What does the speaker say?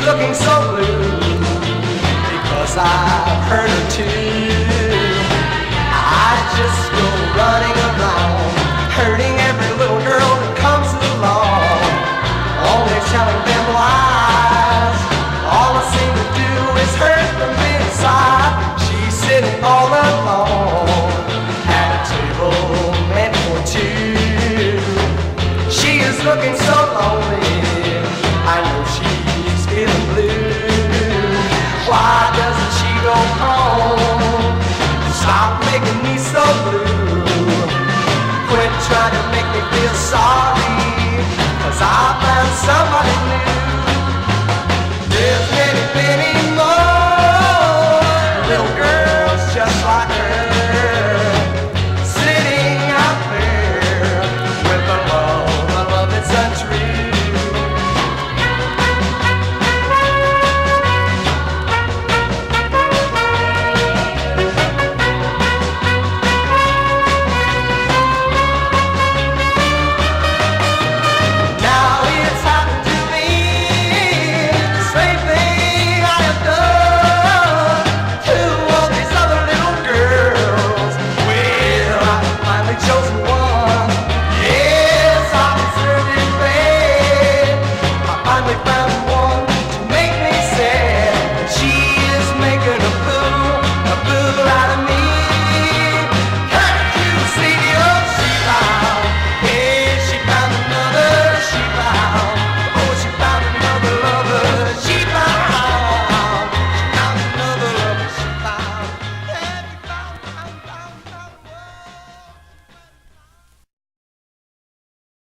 looking so blue because I've hurt her too. I just go running around, hurting every little girl that comes along, only telling them lies. All I seem to do is hurt them inside. She's sitting all alone at a table meant for two. She is looking so lonely, I know she's feeling blue. Why doesn't she go home? Stop making me so blue. Quit trying to make me feel sorry, 'cause I found somebody new.